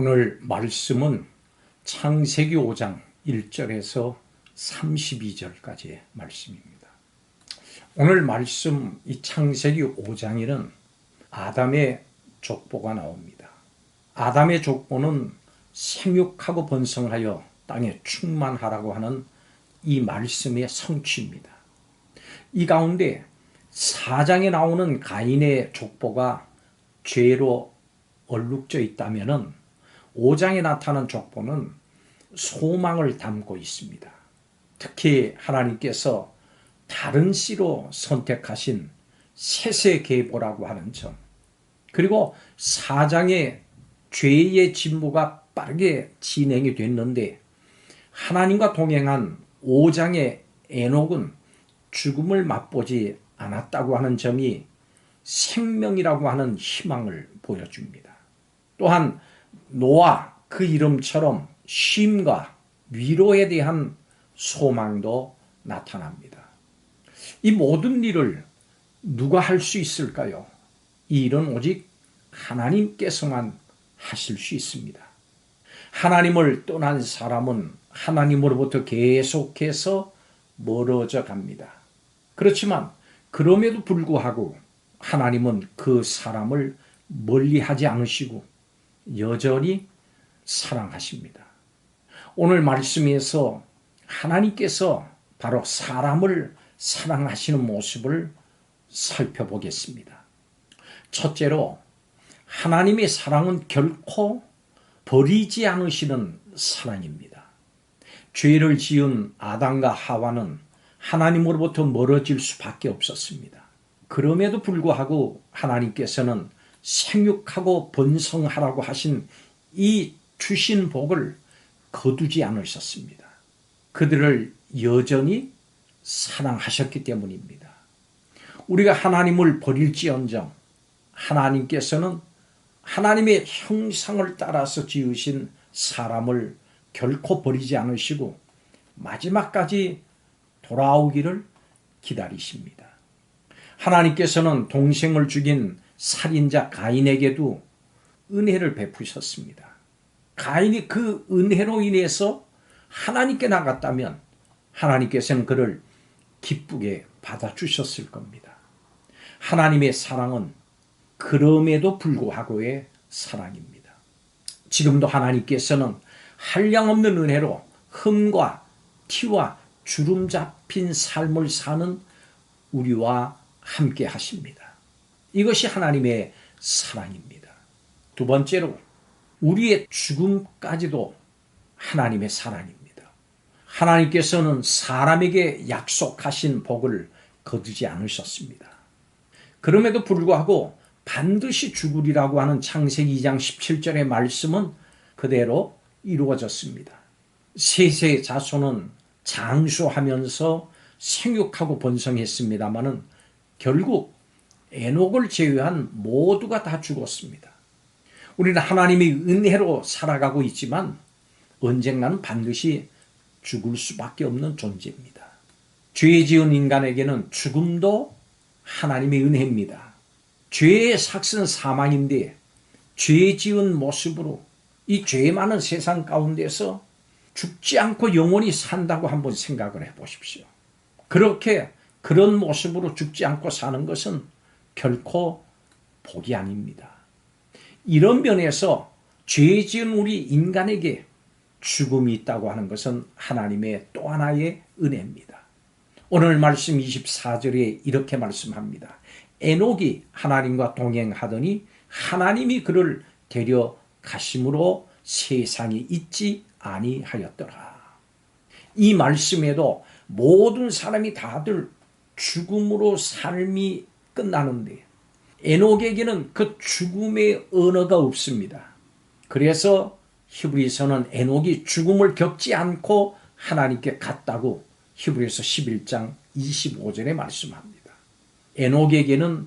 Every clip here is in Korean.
오늘 말씀은 창세기 5장 1절에서 32절까지의 말씀입니다. 오늘 말씀 이 창세기 5장에는 아담의 족보가 나옵니다. 아담의 족보는 생육하고 번성하여 땅에 충만하라고 하는 이 말씀의 성취입니다. 이 가운데 4장에 나오는 가인의 족보가 죄로 얼룩져 있다면 5장에 나타난 족보는 소망을 담고 있습니다. 특히 하나님께서 다른 씨로 선택하신 세세계보라고 하는 점, 그리고 4장의 죄의 진보가 빠르게 진행이 됐는데 하나님과 동행한 5장의 에녹은 죽음을 맛보지 않았다고 하는 점이 생명이라고 하는 희망을 보여줍니다. 또한 노아 그 이름처럼 쉼과 위로에 대한 소망도 나타납니다. 이 모든 일을 누가 할 수 있을까요? 이 일은 오직 하나님께서만 하실 수 있습니다. 하나님을 떠난 사람은 하나님으로부터 계속해서 멀어져 갑니다. 그렇지만 그럼에도 불구하고 하나님은 그 사람을 멀리하지 않으시고 여전히 사랑하십니다. 오늘 말씀에서 하나님께서 바로 사람을 사랑하시는 모습을 살펴보겠습니다. 첫째로 하나님의 사랑은 결코 버리지 않으시는 사랑입니다. 죄를 지은 아담과 하와는 하나님으로부터 멀어질 수밖에 없었습니다. 그럼에도 불구하고 하나님께서는 생육하고 번성하라고 하신 이 주신 복을 거두지 않으셨습니다. 그들을 여전히 사랑하셨기 때문입니다. 우리가 하나님을 버릴지언정 하나님께서는 하나님의 형상을 따라서 지으신 사람을 결코 버리지 않으시고 마지막까지 돌아오기를 기다리십니다. 하나님께서는 동생을 죽인 살인자 가인에게도 은혜를 베푸셨습니다. 가인이 그 은혜로 인해서 하나님께 나갔다면 하나님께서는 그를 기쁘게 받아주셨을 겁니다. 하나님의 사랑은 그럼에도 불구하고의 사랑입니다. 지금도 하나님께서는 한량없는 은혜로 흠과 티와 주름 잡힌 삶을 사는 우리와 함께 하십니다. 이것이 하나님의 사랑입니다. 두 번째로 우리의 죽음까지도 하나님의 사랑입니다. 하나님께서는 사람에게 약속하신 복을 거두지 않으셨습니다. 그럼에도 불구하고 반드시 죽으리라고 하는 창세기 2장 17절의 말씀은 그대로 이루어졌습니다. 셋의 자손은 장수하면서 생육하고 번성했습니다마는 결국 에녹을 제외한 모두가 다 죽었습니다. 우리는 하나님의 은혜로 살아가고 있지만 언젠가는 반드시 죽을 수밖에 없는 존재입니다. 죄 지은 인간에게는 죽음도 하나님의 은혜입니다. 죄의 삭은 사망인데 죄 지은 모습으로 이 죄 많은 세상 가운데서 죽지 않고 영원히 산다고 한번 생각을 해보십시오. 그렇게 그런 모습으로 죽지 않고 사는 것은 결코 복이 아닙니다. 이런 면에서 죄 지은 우리 인간에게 죽음이 있다고 하는 것은 하나님의 또 하나의 은혜입니다. 오늘 말씀 24절에 이렇게 말씀합니다. 에녹이 하나님과 동행하더니 하나님이 그를 데려가심으로 세상이 있지 아니하였더라. 이 말씀에도 모든 사람이 다들 죽음으로 삶이 끝나는데 에녹에게는 그 죽음의 언어가 없습니다. 그래서 히브리서는 에녹이 죽음을 겪지 않고 하나님께 갔다고 히브리서 11장 25절에 말씀합니다. 에녹에게는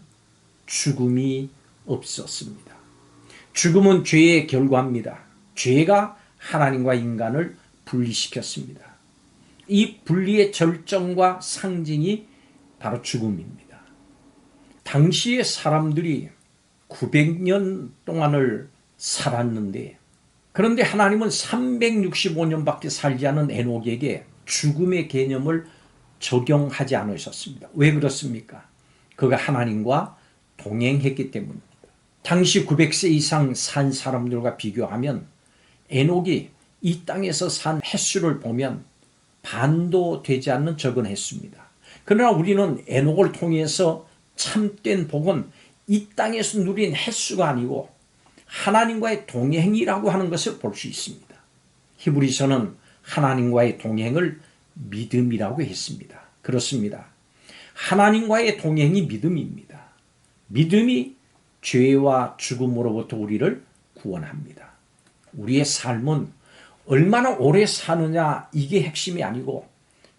죽음이 없었습니다. 죽음은 죄의 결과입니다. 죄가 하나님과 인간을 분리시켰습니다. 이 분리의 절정과 상징이 바로 죽음입니다. 당시의 사람들이 900년 동안을 살았는데 그런데 하나님은 365년밖에 살지 않은 에녹에게 죽음의 개념을 적용하지 않으셨습니다. 왜 그렇습니까? 그가 하나님과 동행했기 때문입니다. 당시 900세 이상 산 사람들과 비교하면 에녹이 이 땅에서 산 횟수를 보면 반도 되지 않는 적은 횟수입니다. 그러나 우리는 에녹을 통해서 참된 복은 이 땅에서 누린 횟수가 아니고 하나님과의 동행이라고 하는 것을 볼 수 있습니다. 히브리서는 하나님과의 동행을 믿음이라고 했습니다. 그렇습니다. 하나님과의 동행이 믿음입니다. 믿음이 죄와 죽음으로부터 우리를 구원합니다. 우리의 삶은 얼마나 오래 사느냐 이게 핵심이 아니고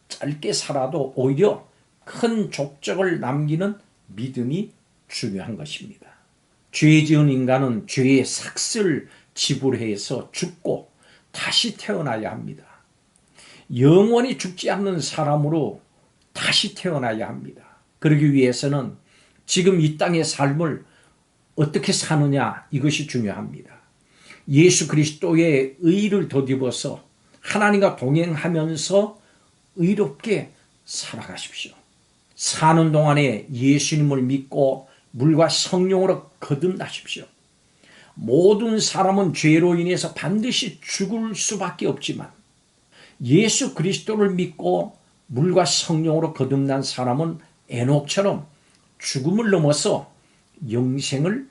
짧게 살아도 오히려 큰 족적을 남기는 믿음이 중요한 것입니다. 죄 지은 인간은 죄의 삭슬 지불해서 죽고 다시 태어나야 합니다. 영원히 죽지 않는 사람으로 다시 태어나야 합니다. 그러기 위해서는 지금 이 땅의 삶을 어떻게 사느냐 이것이 중요합니다. 예수 그리스도의 의를 덧입어서 하나님과 동행하면서 의롭게 살아가십시오. 사는 동안에 예수님을 믿고 물과 성령으로 거듭나십시오. 모든 사람은 죄로 인해서 반드시 죽을 수밖에 없지만 예수 그리스도를 믿고 물과 성령으로 거듭난 사람은 에녹처럼 죽음을 넘어서 영생을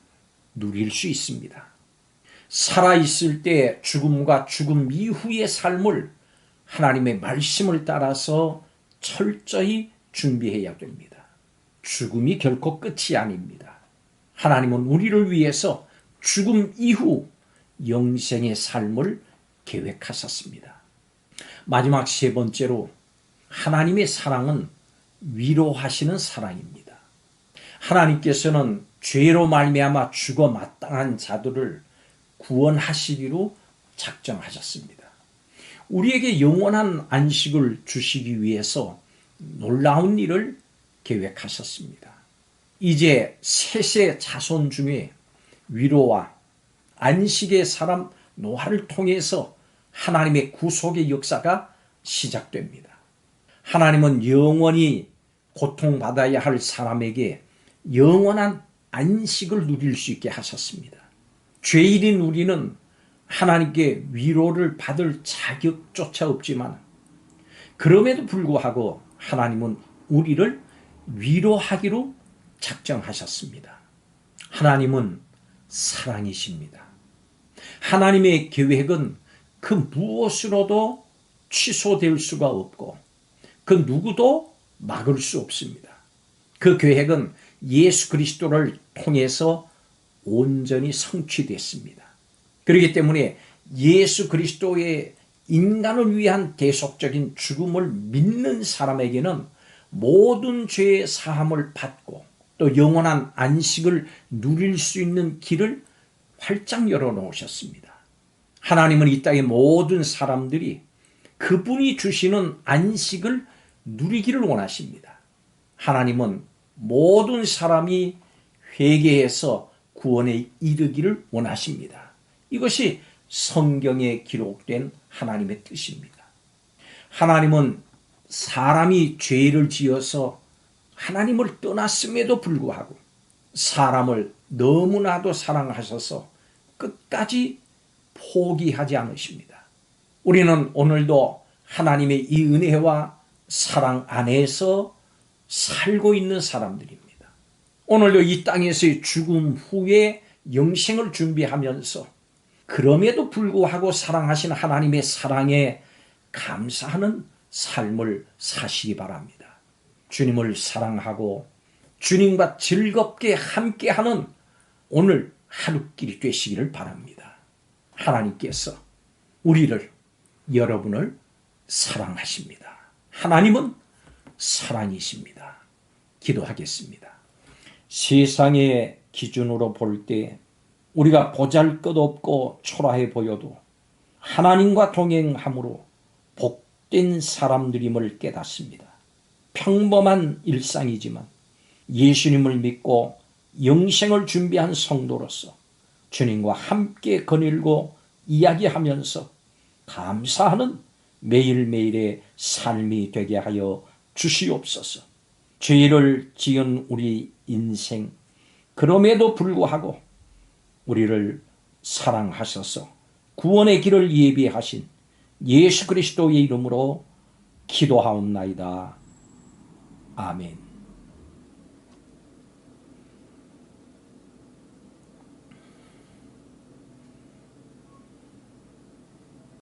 누릴 수 있습니다. 살아있을 때 죽음과 죽음 이후의 삶을 하나님의 말씀을 따라서 철저히 준비해야 됩니다. 죽음이 결코 끝이 아닙니다. 하나님은 우리를 위해서 죽음 이후 영생의 삶을 계획하셨습니다. 마지막 세 번째로 하나님의 사랑은 위로하시는 사랑입니다. 하나님께서는 죄로 말미암아 죽어 마땅한 자들을 구원하시기로 작정하셨습니다. 우리에게 영원한 안식을 주시기 위해서 놀라운 일을 계획하셨습니다. 이제 셋의 자손 중에 위로와 안식의 사람 노아를 통해서 하나님의 구속의 역사가 시작됩니다. 하나님은 영원히 고통받아야 할 사람에게 영원한 안식을 누릴 수 있게 하셨습니다. 죄인인 우리는 하나님께 위로를 받을 자격조차 없지만 그럼에도 불구하고 하나님은 우리를 위로하기로 작정하셨습니다. 하나님은 사랑이십니다. 하나님의 계획은 그 무엇으로도 취소될 수가 없고 그 누구도 막을 수 없습니다. 그 계획은 예수 그리스도를 통해서 온전히 성취됐습니다. 그렇기 때문에 예수 그리스도의 인간을 위한 대속적인 죽음을 믿는 사람에게는 모든 죄의 사함을 받고 또 영원한 안식을 누릴 수 있는 길을 활짝 열어놓으셨습니다. 하나님은 이 땅의 모든 사람들이 그분이 주시는 안식을 누리기를 원하십니다. 하나님은 모든 사람이 회개해서 구원에 이르기를 원하십니다. 이것이 성경에 기록된 하나님의 뜻입니다. 하나님은 사람이 죄를 지어서 하나님을 떠났음에도 불구하고 사람을 너무나도 사랑하셔서 끝까지 포기하지 않으십니다. 우리는 오늘도 하나님의 이 은혜와 사랑 안에서 살고 있는 사람들입니다. 오늘도 이 땅에서의 죽음 후에 영생을 준비하면서 그럼에도 불구하고 사랑하신 하나님의 사랑에 감사하는 삶을 사시기 바랍니다. 주님을 사랑하고 주님과 즐겁게 함께하는 오늘 하루길이 되시기를 바랍니다. 하나님께서 우리를, 여러분을 사랑하십니다. 하나님은 사랑이십니다. 기도하겠습니다. 세상의 기준으로 볼 때 우리가 보잘것없고 초라해 보여도 하나님과 동행함으로 복된 사람들임을 깨닫습니다. 평범한 일상이지만 예수님을 믿고 영생을 준비한 성도로서 주님과 함께 거닐고 이야기하면서 감사하는 매일매일의 삶이 되게 하여 주시옵소서. 죄를 지은 우리 인생, 그럼에도 불구하고 우리를 사랑하셔서 구원의 길을 예비하신 예수 그리스도의 이름으로 기도하옵나이다. 아멘.